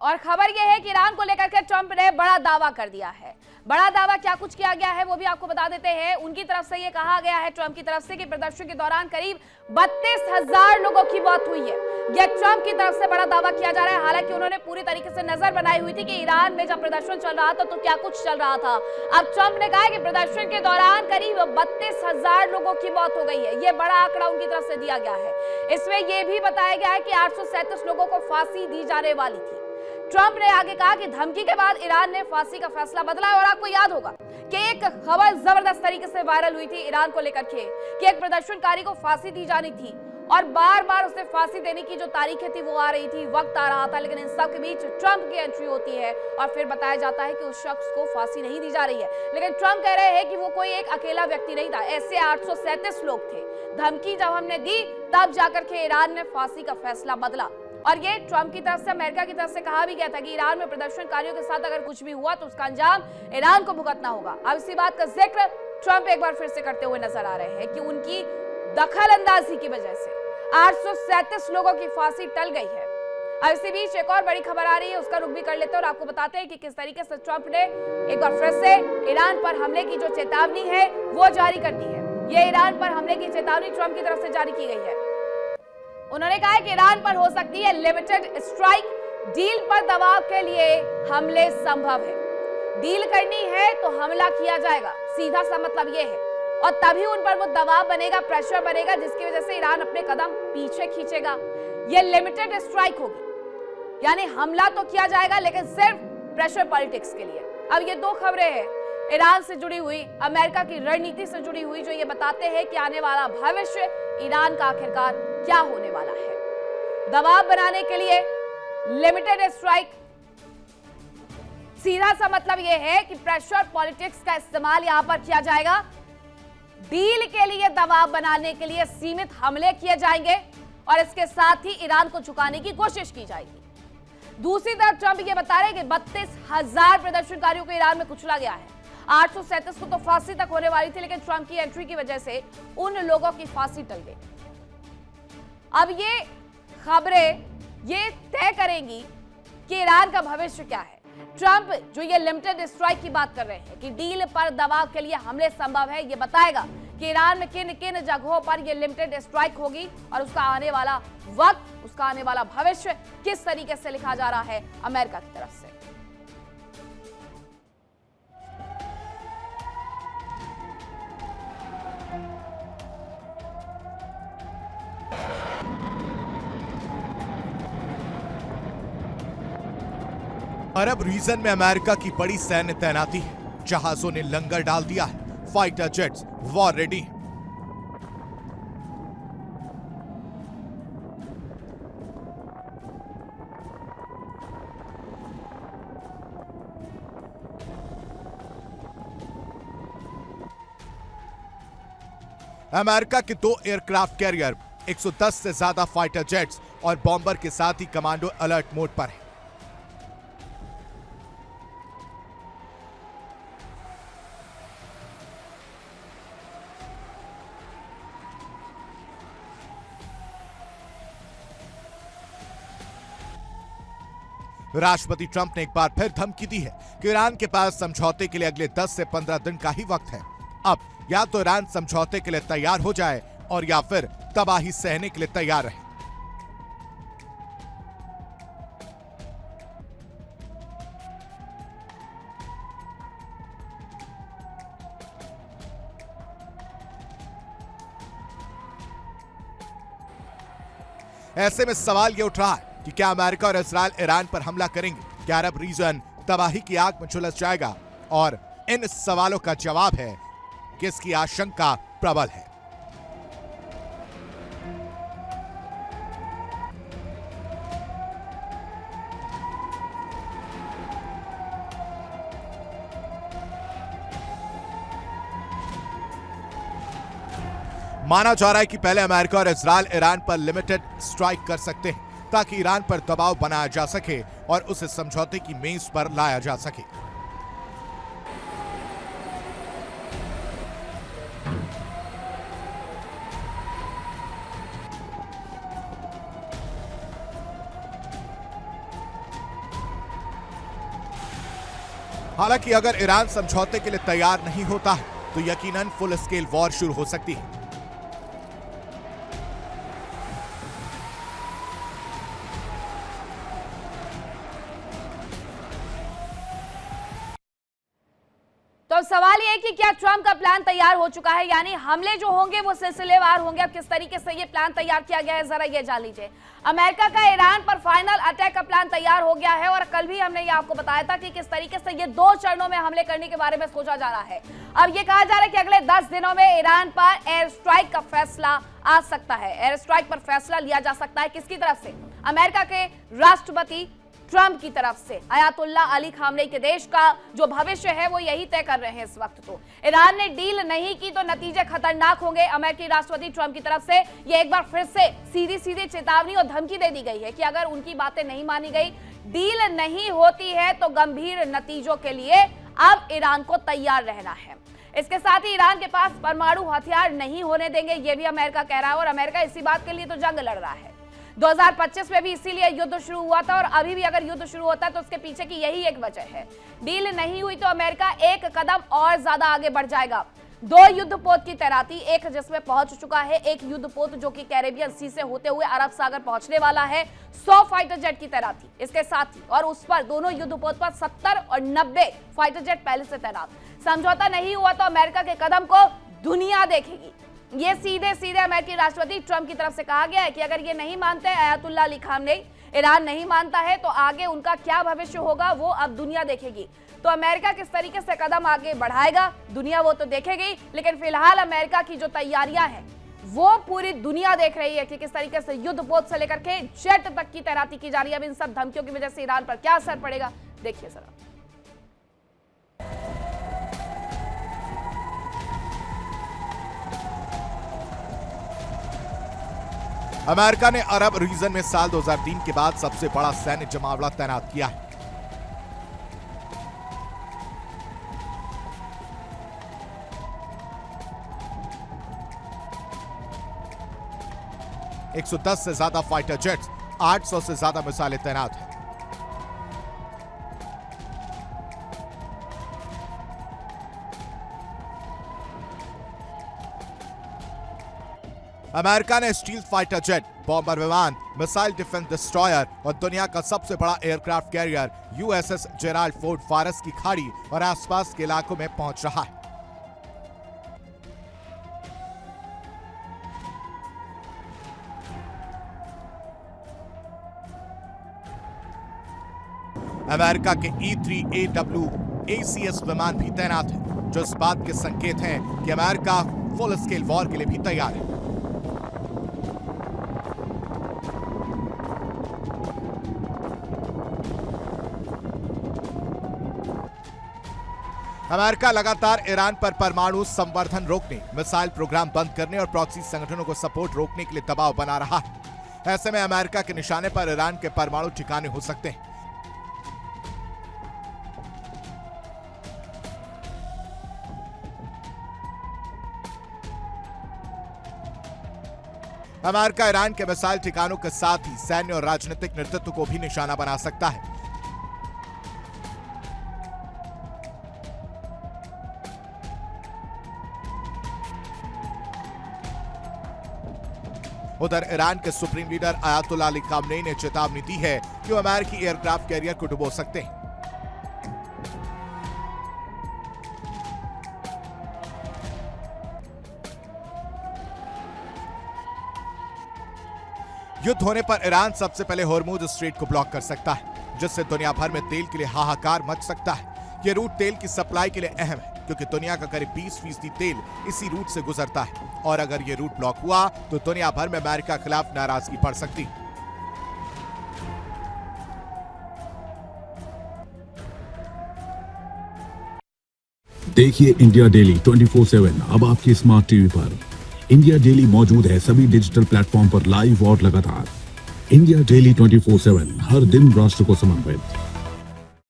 और खबर यह है कि ईरान को लेकर के ट्रंप ने बड़ा दावा कर दिया है। बड़ा दावा क्या कुछ किया गया है वो भी आपको बता देते हैं। उनकी तरफ से ये कहा गया है, ट्रंप की तरफ से, कि प्रदर्शन के दौरान करीब 32,000 लोगों की मौत हुई है। यह ट्रंप की तरफ से बड़ा दावा किया जा रहा है। हालांकि उन्होंने पूरी तरीके से नजर बनाई हुई थी कि ईरान में जब प्रदर्शन चल रहा था तो क्या कुछ चल रहा था। अब ट्रंप ने कहा कि प्रदर्शन के दौरान करीब 32,000 लोगों की मौत हो गई है। यह बड़ा आंकड़ा उनकी तरफ से दिया गया है। इसमें यह भी बताया गया है कि 837 लोगों को फांसी दी जाने वाली थी। ट्रंप ने आगे कहा कि धमकी के बाद ईरान ने फांसी का फैसला बदला। और आपको याद होगा कि एक खबर जबरदस्त तरीके से वायरल हुई थी ईरान को लेकर के कि एक प्रदर्शनकारी को फांसी दी जानी थी और बार बार उसे फांसी देने की जो तारीखें थी वो आ रही थी, वक्त आ रहा था। लेकिन इन सब के बीच ट्रंप की एंट्री होती है और फिर बताया जाता है कि उस शख्स को फांसी नहीं दी जा रही है। लेकिन ट्रंप कह रहे हैं कि वो कोई एक अकेला व्यक्ति नहीं था, ऐसे 837 लोग थे। धमकी जब हमने दी तब जाकर के ईरान ने फांसी का फैसला बदला। और ये ट्रंप की तरफ से, अमेरिका की तरफ से कहा भी गया था कि ईरान में प्रदर्शनकारियों के साथ अगर कुछ भी हुआ तो उसका अंजाम ईरान को भुगतना होगा। अब इसी बात का जिक्र ट्रंप एक बार फिर से करते हुए नजर आ रहे हैं कि उनकी दखल अंदाजी की वजह से 837 लोगों की फांसी टल गई है। अब इसी बीच एक और बड़ी खबर आ रही है, उसका रुख भी कर लेते हैं और आपको बताते हैं कि किस तरीके से ट्रंप ने एक बार फिर से ईरान पर हमले की जो चेतावनी है वो जारी कर दी है। ये ईरान पर हमले की चेतावनी ट्रंप की तरफ से जारी की गई है। उन्होंने कहा है कि ईरान पर हो सकती है लिमिटेड स्ट्राइक, डील पर दबाव के लिए हमले संभव है। डील करनी है तो हमला किया जाएगा, सीधा सा मतलब ये है। और तभी उन पर वो दबाव बनेगा, प्रेशर बनेगा, जिसकी वजह से ईरान अपने कदम पीछे खींचेगा। ये लिमिटेड स्ट्राइक होगी, यानी हमला तो किया जाएगा लेकिन सिर्फ प्रेशर पॉलिटिक्स के लिए। अब ये दो खबरें हैं ईरान से जुड़ी हुई, अमेरिका की रणनीति से जुड़ी हुई, जो ये बताते हैं कि आने वाला भविष्य ईरान का आखिरकार क्या होने वाला है। दबाव बनाने के लिए लिमिटेड स्ट्राइक, सीधा सा मतलब यह है कि प्रेशर पॉलिटिक्स का इस्तेमाल यहां पर किया जाएगा। डील के लिए दबाव बनाने के लिए सीमित हमले किए जाएंगे और इसके साथ ही ईरान को झुकाने की कोशिश की जाएगी। दूसरी तरफ ट्रंप ये बता रहे हैं कि 32,000 प्रदर्शनकारियों को ईरान में कुचला गया है। 837 को तो फांसी तक होने वाली थी, लेकिन ट्रंप की एंट्री की वजह से उन लोगों की फांसी टल गई। अब ये खबरें ये तय करेंगी कि ईरान का भविष्य क्या है। ट्रंप जो ये लिमिटेड स्ट्राइक की बात कर रहे हैं कि डील पर दबाव के लिए हमले संभव है, ये बताएगा कि ईरान में किन किन जगहों पर ये लिमिटेड स्ट्राइक होगी और उसका आने वाला वक्त, उसका आने वाला भविष्य किस तरीके से लिखा जा रहा है अमेरिका की तरफ से। अरब रीजन में अमेरिका की बड़ी सैन्य तैनाती है। जहाजों ने लंगर डाल दिया है, fighter jets war ready. America के 2 एयरक्राफ्ट कैरियर, 110 से ज्यादा फाइटर जेट्स और बॉम्बर के साथ ही कमांडो अलर्ट मोड पर है। राष्ट्रपति ट्रंप ने एक बार फिर धमकी दी है कि ईरान के पास समझौते के लिए अगले 10 से 15 दिन का ही वक्त है। अब या तो ईरान समझौते के लिए तैयार हो जाए और या फिर तबाही सहने के लिए तैयार रहे। ऐसे में सवाल यह उठ रहा है कि क्या अमेरिका और इजराइल ईरान पर हमला करेंगे? क्या अरब रीजन तबाही की आग में झुलस जाएगा? और इन सवालों का जवाब है कि इसकी आशंका प्रबल है। माना जा रहा है कि पहले अमेरिका और इजराइल ईरान पर लिमिटेड स्ट्राइक कर सकते हैं ताकि ईरान पर दबाव बनाया जा सके और उसे समझौते की मेज पर लाया जा सके। हालांकि अगर ईरान समझौते के लिए तैयार नहीं होता है तो यकीनन फुल स्केल वॉर शुरू हो सकती है। तो अब सवाल यह है कि क्या ट्रंप का प्लान तैयार हो चुका है, यानी हमले जो होंगे वो सिलसिलेवार होंगे। अब किस तरीके से ये प्लान तैयार किया गया है जरा ये जान लीजिए। अमेरिका का ईरान पर फाइनल अटैक का प्लान तैयार हो गया है और कल भी हमने ये आपको बताया था कि किस तरीके से ये 2 चरणों में हमले करने के बारे में सोचा जा रहा है। अब ये कहा जा रहा है कि अगले 10 दिनों में ईरान पर एयर स्ट्राइक का फैसला आ सकता है। एयर स्ट्राइक पर फैसला लिया जा सकता है किसकी तरफ से? अमेरिका के राष्ट्रपति ट्रंप की तरफ से। अयातुल्ला अली खामनेई के देश का जो भविष्य है वो यही तय कर रहे हैं इस वक्त। तो ईरान ने डील नहीं की तो नतीजे खतरनाक होंगे। अमेरिकी राष्ट्रपति ट्रंप की तरफ से ये एक बार फिर से सीधी चेतावनी और धमकी दे दी गई है कि अगर उनकी बातें नहीं मानी गई, डील नहीं होती है तो गंभीर नतीजों के लिए अब ईरान को तैयार रहना है। इसके साथ ही ईरान के पास परमाणु हथियार नहीं होने देंगे, ये भी अमेरिका कह रहा है और अमेरिका इसी बात के लिए तो जंग लड़ रहा है। 2025 में भी इसीलिए युद्ध शुरू हुआ था और अभी भी अगर युद्ध शुरू होता है तो उसके पीछे की यही एक वजह है। डील नहीं हुई तो अमेरिका एक कदम और ज्यादा आगे बढ़ जाएगा। 2 युद्धपोत की तैनाती, एक जिसमें पहुंच चुका है, एक युद्धपोत जो कि कैरेबियन सी से होते हुए अरब सागर पहुंचने वाला है। 100 फाइटर जेट की तैनाती इसके साथ ही, और उस पर दोनों युद्धपोत पर 70 और 90 फाइटर जेट पहले से तैनात। समझौता नहीं हुआ तो अमेरिका के कदम को दुनिया देखेगी। ये सीधे अमेरिकी राष्ट्रपति ट्रंप की तरफ से कहा गया है कि अगर ये नहीं मानते अयातुल्ला अली खामनेई, ईरान नहीं मानता है तो आगे उनका क्या भविष्य होगा वो अब दुनिया देखेगी। तो अमेरिका किस तरीके से कदम आगे बढ़ाएगा दुनिया वो तो देखेगी, लेकिन फिलहाल अमेरिका की जो तैयारियां हैं वो पूरी दुनिया देख रही है कि किस तरीके से युद्धपोत से लेकर के जेट तक की तैनाती की जा रही है। अब इन सब धमकियों की वजह से ईरान पर क्या असर पड़ेगा देखिए जरा। अमेरिका ने अरब रीजन में साल 2003 के बाद सबसे बड़ा सैन्य जमावड़ा तैनात किया है। एक 110 से ज्यादा फाइटर जेट्स, 800 से ज्यादा मिसाइलें तैनात हैं। अमेरिका ने स्टील फाइटर जेट, बॉम्बर विमान, मिसाइल डिफेंस डिस्ट्रॉयर और दुनिया का सबसे बड़ा aircraft carrier USS Gerald Ford फारस की खाड़ी और आसपास के इलाकों में पहुंच रहा है। अमेरिका के E-3AW ACS विमान भी तैनात हैं, जो इस बात के संकेत हैं कि अमेरिका फुल स्केल वॉर के लिए भी तैयार है। अमेरिका लगातार ईरान पर परमाणु संवर्धन रोकने, मिसाइल प्रोग्राम बंद करने और प्रॉक्सी संगठनों को सपोर्ट रोकने के लिए दबाव बना रहा है। ऐसे में अमेरिका के निशाने पर ईरान के परमाणु ठिकाने हो सकते हैं। अमेरिका ईरान के मिसाइल ठिकानों के साथ ही सैन्य और राजनीतिक नेतृत्व को भी निशाना बना सकता है। उधर ईरान के supreme leader Ayatollah Ali Khamenei ने चेतावनी दी है कि वो अमेरिकी एयरक्राफ्ट कैरियर को डुबो सकते हैं। युद्ध होने पर ईरान सबसे पहले होर्मुज स्ट्रेट को ब्लॉक कर सकता है, जिससे दुनिया भर में तेल के लिए हाहाकार मच सकता है। यह रूट तेल की सप्लाई के लिए अहम है, क्योंकि दुनिया का करीब 20% तेल इसी रूट से गुजरता है और अगर यह रूट ब्लॉक हुआ तो दुनिया भर में अमेरिका के खिलाफ नाराजगी बढ़ सकती है। देखिए इंडिया डेली 24/7 अब आपकी स्मार्ट टीवी पर। इंडिया डेली मौजूद है सभी डिजिटल प्लेटफॉर्म पर लाइव और लगातार। इंडिया डेली 24/7 हर दिन राष्ट्र को समर्पित।